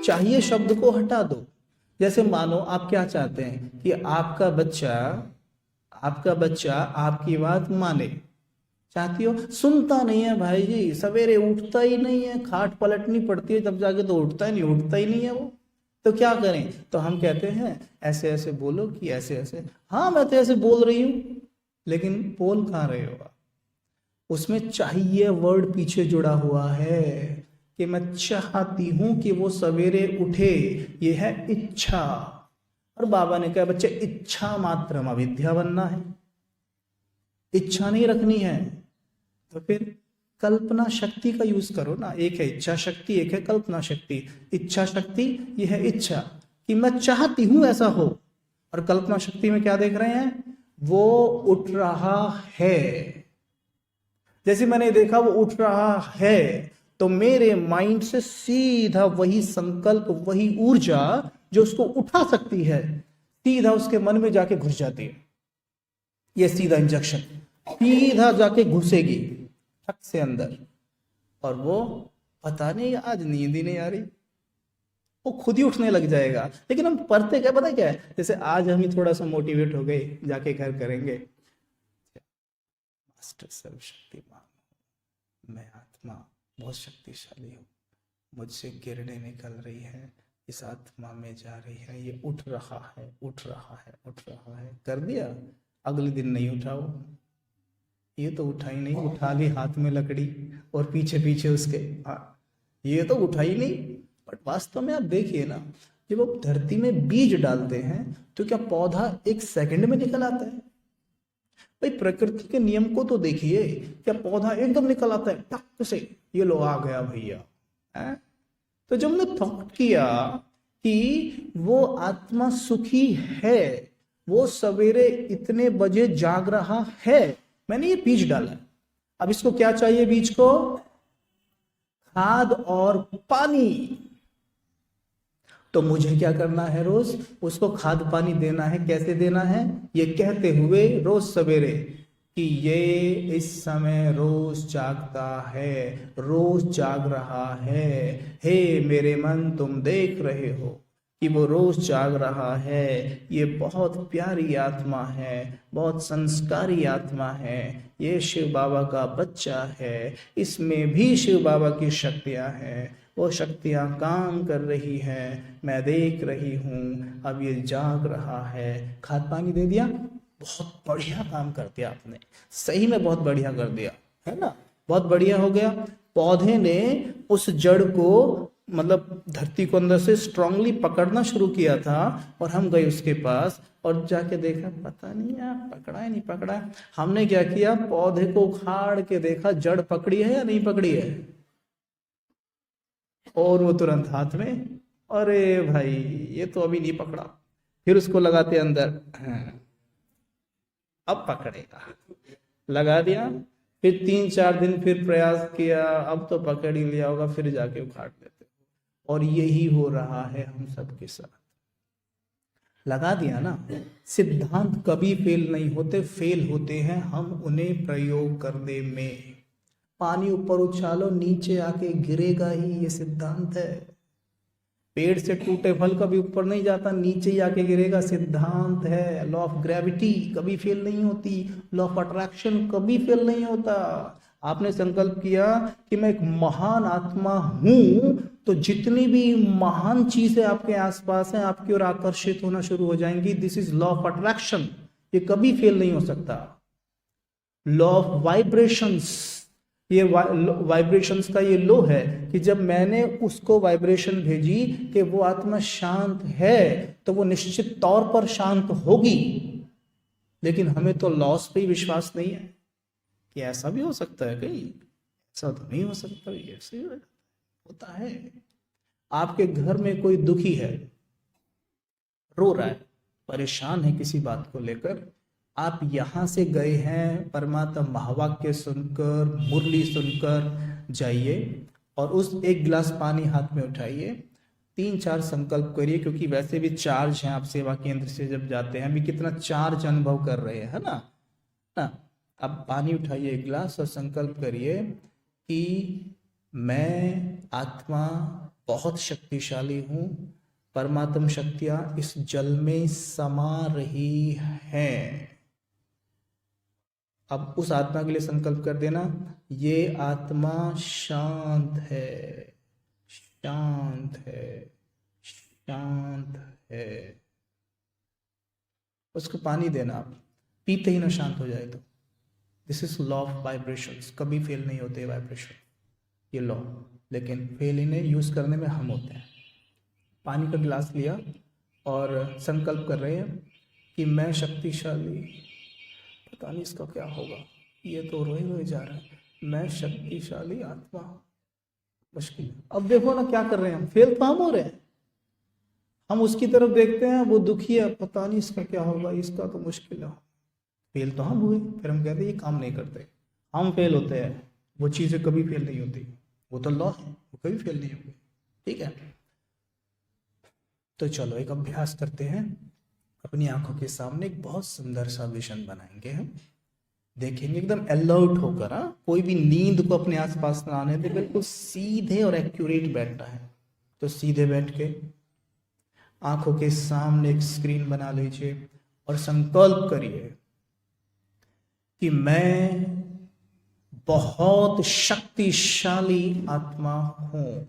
चाहिए शब्द को हटा दो। जैसे मानो आप क्या चाहते हैं कि आपका बच्चा आपकी बात माने, चाहती हो, सुनता नहीं है भाई जी, सवेरे उठता ही नहीं है, खाट पलटनी पड़ती है तब जाके तो उठता ही नहीं, उठता ही नहीं है वो। तो क्या करें? तो हम कहते हैं ऐसे ऐसे बोलो कि ऐसे ऐसे। हाँ मैं तो ऐसे बोल रही हूँ, लेकिन बोल कहाँ रहे हो आप? उसमें चाहिए वर्ड पीछे जुड़ा हुआ है कि मैं चाहती हूं कि वो सवेरे उठे, ये है इच्छा। और बाबा ने कहा बच्चे इच्छा मात्र अविद्या बनना है, इच्छा नहीं रखनी है। तो फिर कल्पना शक्ति का यूज करो ना। एक है इच्छा शक्ति, एक है कल्पना शक्ति। इच्छा शक्ति ये है इच्छा कि मैं चाहती हूं ऐसा हो, और कल्पना शक्ति में क्या देख रहे हैं? वो उठ रहा है। जैसे मैंने देखा वो उठ रहा है, तो मेरे माइंड से सीधा वही संकल्प, वही ऊर्जा जो उसको उठा सकती है, सीधा उसके मन में जाके घुस जाती है। ये सीधा इंजेक्शन सीधा जाके घुसेगी ठक से अंदर, और वो पता नहीं आज नींद ही नहीं आ रही, वो खुद ही उठने लग जाएगा। लेकिन हम पढ़ते क्या, पता क्या है? जैसे आज हम ही थोड़ा सा मोटिवेट हो गए, जाके घर करेंगे, मास्टर सर्वशक्तिमान, मैं आत्मा बहुत शक्तिशाली हूँ, मुझसे किरणें निकल रही है, इस आत्मा में जा रही है, ये उठ रहा है, उठ रहा है, उठ रहा है। कर दिया, अगले दिन नहीं उठा वो, ये तो उठा ही नहीं, उठा ली हाथ में लकड़ी और पीछे पीछे उसके, ये तो उठा ही नहीं। बट वास्तव में आप देखिए ना, जब आप धरती में बीज डालते हैं तो क्या पौधा एक सेकंड में निकल आता है? भाई प्रकृति के नियम को तो देखिए, क्या पौधा एकदम निकल आता है टक से, ये लो आ गया भैया है? तो जब हमने थॉट किया कि वो आत्मा सुखी है, वो सवेरे इतने बजे जाग रहा है, मैंने ये बीज डाला। अब इसको क्या चाहिए? बीज को खाद और पानी। तो मुझे क्या करना है? रोज उसको खाद पानी देना है। कैसे देना है? ये कहते हुए रोज सवेरे कि ये इस समय रोज जागता है, रोज जाग रहा है, हे मेरे मन तुम देख रहे हो कि वो रोज जाग रहा है, ये बहुत प्यारी आत्मा है, बहुत संस्कारी आत्मा है, ये शिव बाबा का बच्चा है, इसमें भी शिव बाबा की शक्तियां हैं, वो शक्तियां काम कर रही हैं, मैं देख रही हूँ, अब ये जाग रहा है। खाद पानी दे दिया, बहुत बढ़िया काम कर दिया आपने, सही में बहुत बढ़िया कर दिया, है ना? बहुत बढ़िया हो गया। पौधे ने उस जड़ को, मतलब धरती को अंदर से स्ट्रांगली पकड़ना शुरू किया था, और हम गए उसके पास और जाके देखा पता नहीं यार पकड़ा है नहीं पकड़ा है। हमने क्या किया? पौधे को उखाड़ के देखा जड़ पकड़ी है या नहीं पकड़ी है, और वो तुरंत हाथ में, अरे भाई ये तो अभी नहीं पकड़ा। फिर उसको लगाते अंदर, हाँ, अब पकड़ेगा, लगा दिया। फिर 3-4 दिन फिर प्रयास किया, अब तो पकड़ ही लिया होगा, फिर जाके उखाड़ लेते। और यही हो रहा है हम सबके साथ। लगा दिया ना? सिद्धांत कभी फेल नहीं होते, फेल होते हैं हम उन्हें प्रयोग करने में। पानी ऊपर उछालो नीचे आके गिरेगा ही, ये सिद्धांत है। पेड़ से टूटे फल कभी ऊपर नहीं जाता, नीचे ही आके गिरेगा, सिद्धांत है। लॉ ऑफ ग्रेविटी कभी फेल नहीं होती, लॉ ऑफ अट्रैक्शन कभी फेल नहीं होता। आपने संकल्प किया कि मैं एक महान आत्मा हूं, तो जितनी भी महान चीजें आपके आसपास हैं आपकी ओर आकर्षित होना शुरू हो जाएंगी। This is law of attraction, ये कभी फेल नहीं हो सकता। लॉ ऑफ वाइब्रेशंस, ये वाइब्रेशंस का ये लो है कि जब मैंने उसको वाइब्रेशन भेजी कि वो आत्मा शांत है, तो वो निश्चित तौर पर शांत होगी। लेकिन हमें तो लॉस पे ही विश्वास नहीं है कि ऐसा भी हो सकता है, कहीं ऐसा तो नहीं हो सकता, ऐसे होता है। आपके घर में कोई दुखी है, रो रहा है, परेशान है किसी बात को लेकर, आप यहां से गए हैं परमात्मा महावाक्य सुनकर, मुरली सुनकर जाइए, और उस एक गिलास पानी हाथ में उठाइए, 3-4 संकल्प करिए, क्योंकि वैसे भी चार्ज हैं। आप सेवा केंद्र से जब जाते हैं, अभी कितना चार्ज अनुभव कर रहे हैं, है ना? अब पानी उठाइए एक गिलास और संकल्प करिए कि मैं आत्मा बहुत शक्तिशाली हूं, परमात्म शक्तियां इस जल में समा रही हैं। अब उस आत्मा के लिए संकल्प कर देना, ये आत्मा शांत है, शांत है, शांत है। उसको पानी देना, आप पीते ही ना शांत हो जाए तो। This is law of vibrations, कभी फेल नहीं होते वाइब्रेशन, ये लॉ, लेकिन फेल इन्हें यूज करने में हम होते हैं। पानी का गिलास लिया और संकल्प कर रहे हैं कि मैं शक्तिशाली, पता नहीं इसका क्या होगा, ये तो रोए रोए जा रहा है, मैं शक्तिशाली आत्मा। मुश्किल, अब देखो ना क्या कर रहे हैं हम, फेल तो हम हो रहे हैं। हम उसकी तरफ देखते हैं, वो दुखी है, पता नहीं इसका क्या होगा, इसका तो मुश्किल है। फेल तो हम हुए, फिर हम कहते हैं ये काम नहीं करते, हम फेल होते हैं। वो चीज़ें कभी फेल नहीं होती, वो तो लॉ है, वो कभी फेल नहीं होगी। ठीक है, तो चलो एक अभ्यास करते हैं। अपनी आंखों के सामने एक बहुत सुंदर सा विजन बनाएंगे, हम देखेंगे एकदम अलर्ट होकर। कोई भी नींद को अपने आसपास ना आने दे, बिल्कुल सीधे और एक्यूरेट बैठना है। तो सीधे बैठ के आंखों के सामने एक स्क्रीन बना लीजिए और संकल्प करिए कि मैं बहुत शक्तिशाली आत्मा हूं।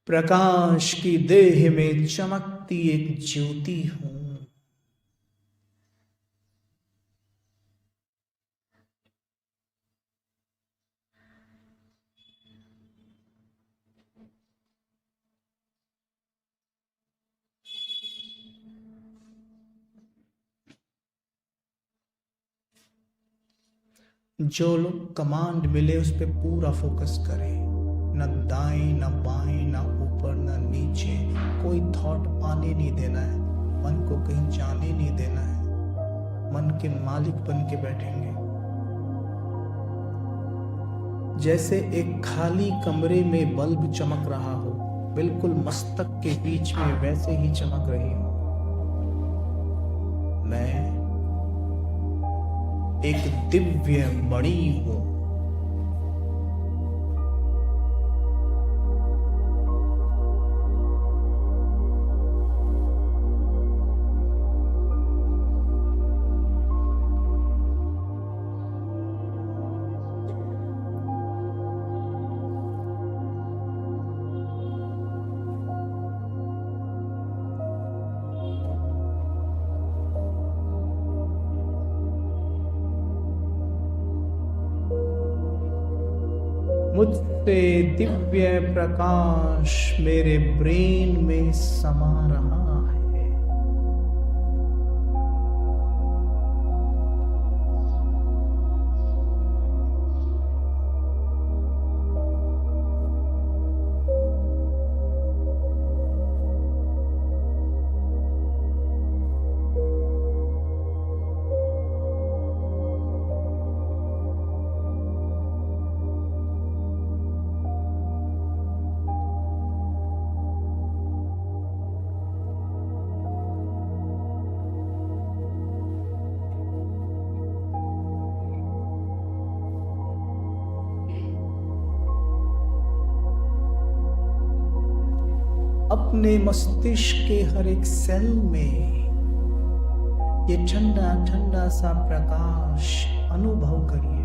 प्रकाश की देह में चमकती एक ज्योति हूं। जो लोग कमांड मिले उस पर पूरा फोकस करें, न दाएं न बाएं, न ऊपर न नीचे, कोई थॉट आने नहीं देना है, मन को कहीं जाने नहीं देना है। मन के मालिक बन के बैठेंगे, जैसे एक खाली कमरे में बल्ब चमक रहा हो, बिल्कुल मस्तक के बीच में वैसे ही चमक रही हो। मैं एक दिव्य मणि हूं। मुझसे दिव्य प्रकाश मेरे ब्रेन में समा रहा है। अपने मस्तिष्क के हर एक सेल में ये ठंडा ठंडा सा प्रकाश अनुभव करिए।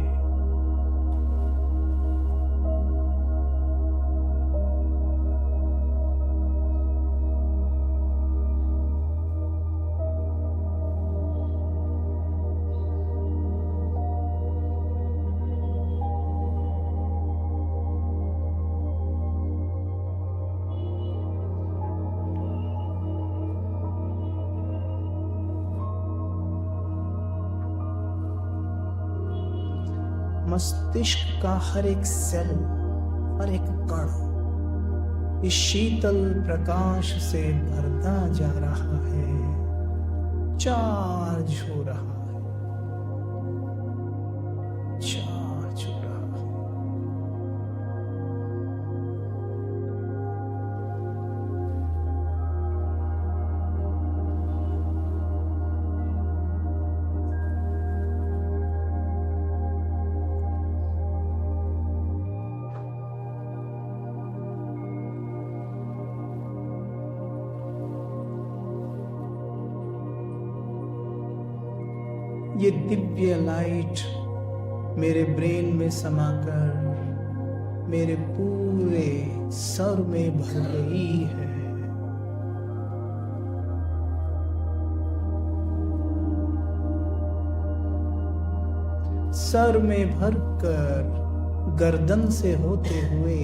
मस्तिष्क का हर एक सेल, हर एक कण इस शीतल प्रकाश से भरता जा रहा है, चार्ज हो रहा है, चार्ज हो रहा है। ये दिव्य लाइट मेरे ब्रेन में समाकर मेरे पूरे सर में भर गई है। सर में भरकर गर्दन से होते हुए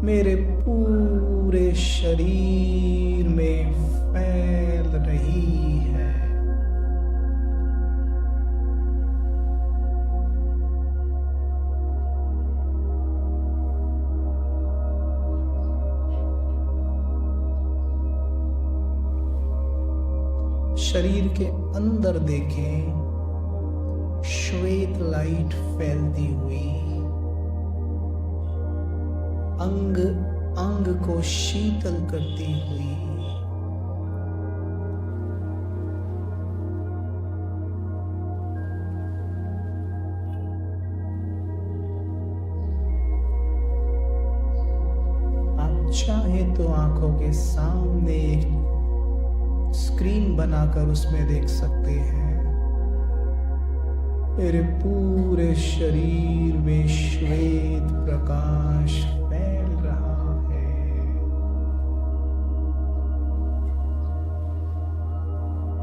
मेरे पूरे शरीर में फैल रही है। शरीर के अंदर देखें, श्वेत लाइट फैलती हुई अंग अंग को शीतल करती हुई आप चाहे तो आंखों के सामने एक स्क्रीन बनाकर उसमें देख सकते हैं। मेरे पूरे शरीर में श्वेत प्रकाश फैल रहा है।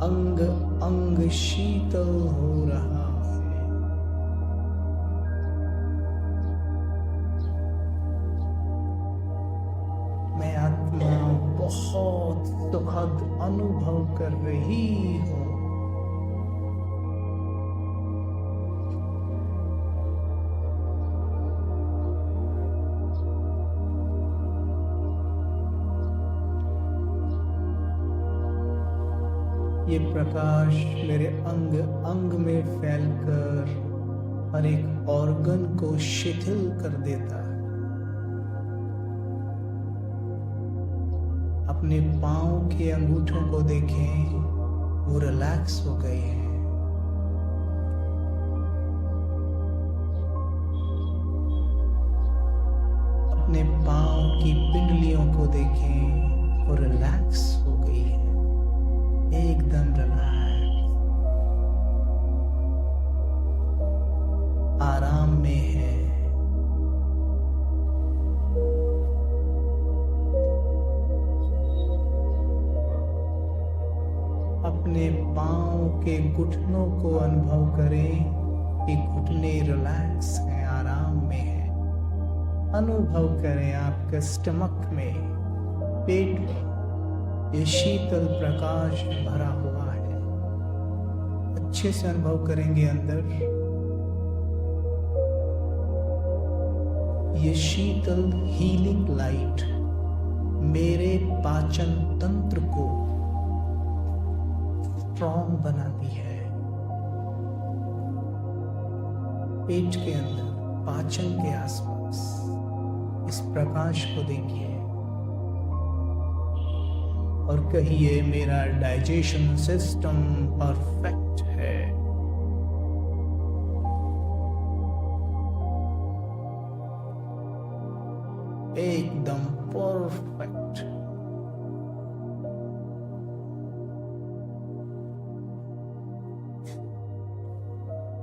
अंग अंग शीतल हो रहा है। मैं आत्मा बहुत सुखद अनुभव कर रही हूँ। ये प्रकाश मेरे अंग अंग में फैलकर हर एक ऑर्गन को शिथिल कर देता है। अपने पांव के अंगूठों को देखें, वो रिलैक्स हो गए हैं। अपने पांव की पिंडलियों को देखें, वो रिलैक्स हो गई है, एकदम रिलैक्स, आराम में है। अपने पांव के घुटनों को अनुभव करें कि घुटने रिलैक्स हैं, आराम में है। अनुभव करें आपके स्टमक में, पेट में ये शीतल प्रकाश भरा हुआ है। अच्छे से अनुभव करेंगे अंदर ये शीतल हीलिंग लाइट मेरे पाचन तंत्र को स्ट्रॉन्ग बनाती है। पेट के अंदर, पाचन के आसपास इस प्रकाश को देखिए और कहिए, मेरा डाइजेशन सिस्टम परफेक्ट है। एकदम परफेक्ट।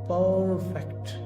परफेक्ट।